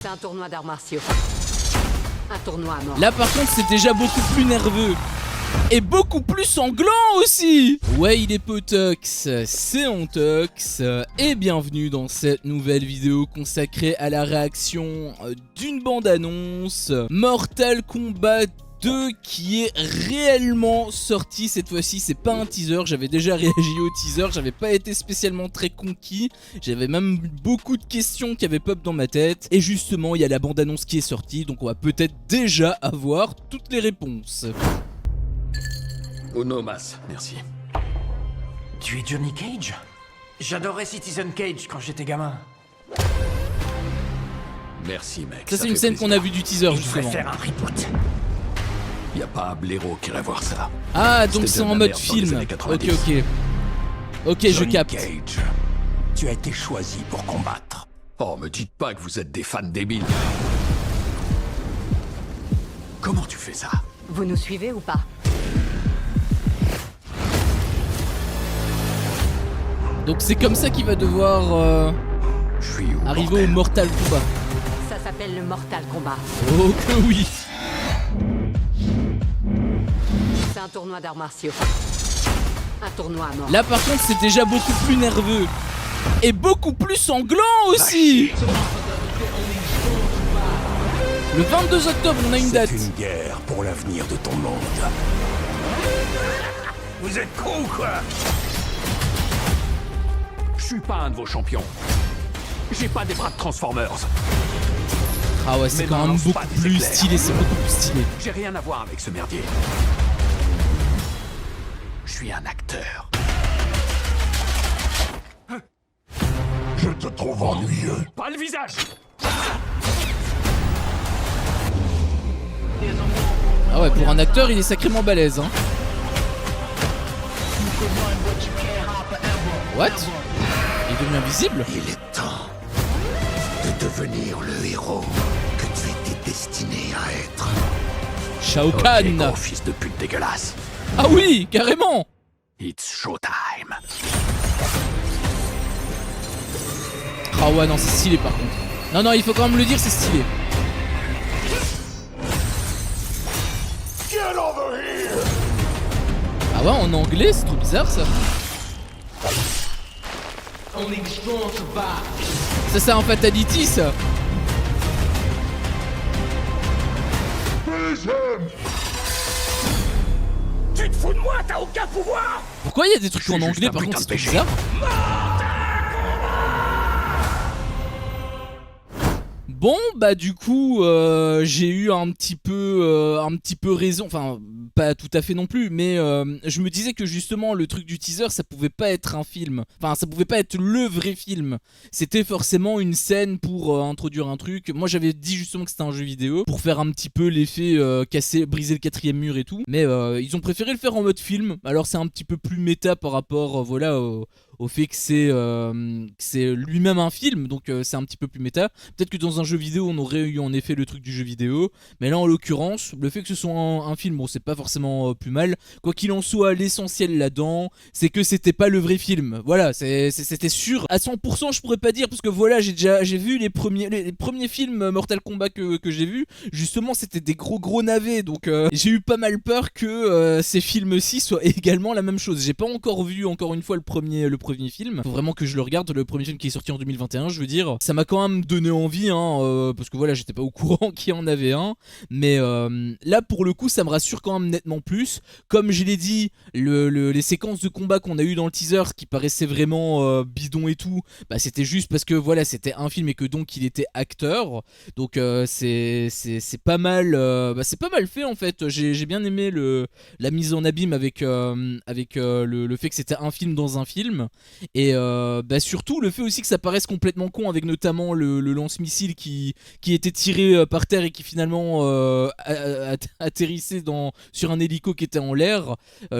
C'est un tournoi d'arts martiaux. Un tournoi à mort. Là par contre c'est déjà beaucoup plus nerveux. Et beaucoup plus sanglant aussi. Ouais, il est potox, c'est Ontox. Et bienvenue dans cette nouvelle vidéo consacrée à la réaction d'une bande-annonce Mortal Kombat 2 qui est réellement sorti cette fois-ci. C'est pas un teaser, j'avais déjà réagi au teaser, j'avais pas été spécialement très conquis, j'avais même beaucoup de questions qui avaient pop dans ma tête. Et justement il y a la bande-annonce qui est sortie, donc on va peut-être déjà avoir toutes les réponses. Onomas, merci. Tu es Johnny Cage? J'adorais Citizen Cage quand j'étais gamin. Merci, mec. Ça c'est une scène qu'on a vue du teaser Il devrait justement. faire un reboot. Y a pas un blaireau qui irait voir ça. Ah donc C'était c'est de la en mode merde dans les film. années Ok 90. ok. Ok je Johnny capte. Cage, tu as été choisi pour combattre. Oh, me dites pas que vous êtes des fans débiles. Comment tu fais ça? Vous nous suivez ou pas? Donc c'est comme ça qu'il va devoir Je suis où, arriver bordel? au Mortal Kombat. Ça s'appelle le Mortal Kombat. Oh que oui. C'est un tournoi d'arts martiaux. Un tournoi à mort. Là par contre c'est déjà beaucoup plus nerveux. Et beaucoup plus sanglant aussi. Le 22 octobre on a une date. C'est une guerre pour l'avenir de ton monde. Vous êtes con ou quoi? Je suis pas un de vos champions. J'ai pas des bras de Transformers. Ah ouais c'est Mais quand même balance beaucoup pas des plus éclairs. stylé, c'est beaucoup plus stylé. J'ai rien à voir avec ce merdier. Je suis un acteur. Je te trouve ennuyeux. Pas le visage. Ah ouais pour un acteur il est sacrément balèze hein. What? Il est devenu invisible? Il est temps de devenir le héros que tu étais destiné à être. Shao Ok, Kahn. gros fils de pute dégueulasse. Ah oui carrément. It's showtime. Ah ouais non c'est stylé par contre. Non non il faut quand même le dire c'est stylé. Get over here. Ah ouais en anglais c'est trop bizarre ça. Ça c'est un fatality ça. Tu te fous de moi, t'as aucun pouvoir. Pourquoi il y a des trucs Je suis en juste anglais un par putain contre de c'est trop péché. bizarre. Bon bah du coup j'ai eu un petit peu raison, enfin pas tout à fait non plus, mais je me disais que justement le truc du teaser ça pouvait pas être un film, enfin ça pouvait pas être le vrai film, c'était forcément une scène pour introduire un truc. Moi j'avais dit justement que c'était un jeu vidéo pour faire un petit peu l'effet casser, briser le quatrième mur et tout, mais ils ont préféré le faire en mode film, alors c'est un petit peu plus méta par rapport voilà au fait que c'est lui-même un film, donc c'est un petit peu plus méta. Peut-être que dans un jeu vidéo on aurait eu en effet le truc du jeu vidéo, mais là en l'occurrence le fait que ce soit un film, bon c'est pas forcément plus mal. Quoi qu'il en soit, l'essentiel là-dedans c'est que c'était pas le vrai film, voilà, c'était sûr à 100%. Je pourrais pas dire parce que voilà j'ai vu les premiers films Mortal Kombat que j'ai vu, justement c'était des gros navets, donc j'ai eu pas mal peur que ces films-ci soient également la même chose. J'ai pas encore vu encore une fois le premier film, faut vraiment que je le regarde, le premier film qui est sorti en 2021 je veux dire. Ça m'a quand même donné envie hein, parce que voilà j'étais pas au courant qu'il y en avait un, mais là pour le coup ça me rassure quand même nettement plus. Comme je l'ai dit, les séquences de combat qu'on a eu dans le teaser qui paraissaient vraiment bidon et tout, bah c'était juste parce que voilà c'était un film et que donc il était acteur, donc c'est pas mal, c'est pas mal fait en fait. J'ai bien aimé la mise en abîme avec le fait que c'était un film dans un film. Et surtout le fait aussi que ça paraisse complètement con, avec notamment le lance-missile qui était tiré par terre et qui finalement atterrissait sur un hélico qui était en l'air.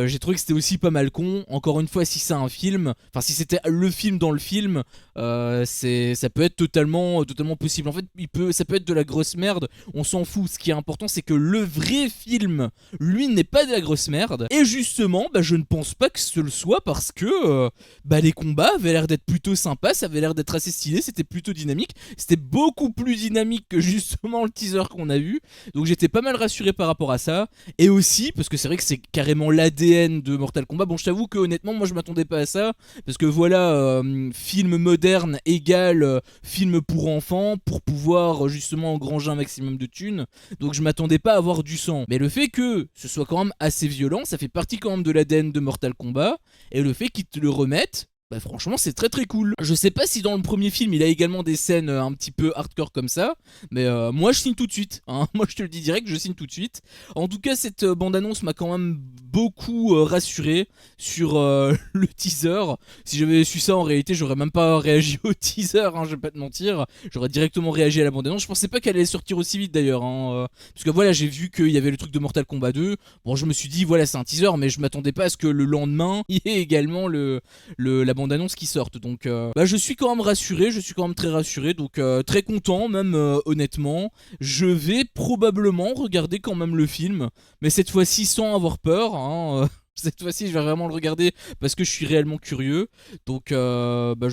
J'ai trouvé que c'était aussi pas mal con. Encore une fois, si c'est un film, enfin si c'était le film dans le film, ça peut être totalement possible. En fait ça peut être de la grosse merde, on s'en fout. Ce qui est important c'est que le vrai film lui n'est pas de la grosse merde. Et justement je ne pense pas que ce le soit, parce que bah les combats avaient l'air d'être plutôt sympas, ça avait l'air d'être assez stylé, c'était plutôt dynamique, c'était beaucoup plus dynamique que justement le teaser qu'on a vu, donc j'étais pas mal rassuré par rapport à ça, et aussi, parce que c'est vrai que c'est carrément l'ADN de Mortal Kombat, bon je t'avoue que honnêtement moi je m'attendais pas à ça, parce que voilà, film moderne égale film pour enfants, pour pouvoir justement engranger un maximum de thunes, donc je m'attendais pas à avoir du sang, mais le fait que ce soit quand même assez violent, ça fait partie quand même de l'ADN de Mortal Kombat, et le fait qu'ils te le remettent, bah franchement c'est très très cool. Je sais pas si dans le premier film il a également des scènes un petit peu hardcore comme ça, mais moi je signe tout de suite, hein. Moi je te le dis direct, je signe tout de suite. En tout cas cette bande-annonce m'a quand même beaucoup rassuré sur le teaser. Si j'avais su ça en réalité j'aurais même pas réagi au teaser, hein, je vais pas te mentir. J'aurais directement réagi à la bande-annonce. Je pensais pas qu'elle allait sortir aussi vite d'ailleurs, hein, parce que voilà j'ai vu qu'il y avait le truc de Mortal Kombat 2. Bon je me suis dit voilà c'est un teaser, mais je m'attendais pas à ce que le lendemain il y ait également la bande-annonce qui sortent, donc bah, je suis quand même rassuré, je suis quand même très rassuré, donc très content même honnêtement. Je vais probablement regarder quand même le film, mais cette fois-ci sans avoir peur, hein, cette fois-ci je vais vraiment le regarder parce que je suis réellement curieux, donc bah,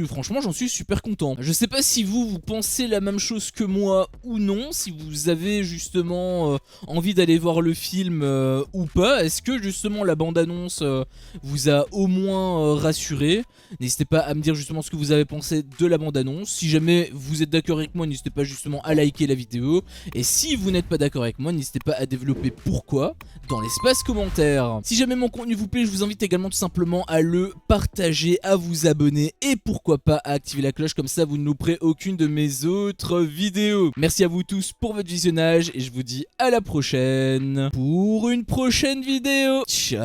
franchement j'en suis super content. Je sais pas si vous pensez la même chose que moi ou non, si vous avez justement envie d'aller voir le film ou pas. Est-ce que justement la bande-annonce vous a au moins rassuré? N'hésitez pas à me dire justement ce que vous avez pensé de la bande-annonce. Si jamais vous êtes d'accord avec moi, n'hésitez pas justement à liker la vidéo, et si vous n'êtes pas d'accord avec moi, n'hésitez pas à développer pourquoi dans l'espace commentaire. Si jamais mon contenu vous plaît, je vous invite également tout simplement à le partager, à vous abonner, et pourquoi pas à activer la cloche, comme ça vous ne louperez aucune de mes autres vidéos. Merci à vous tous pour votre visionnage, et je vous dis à la prochaine pour une prochaine vidéo. Ciao.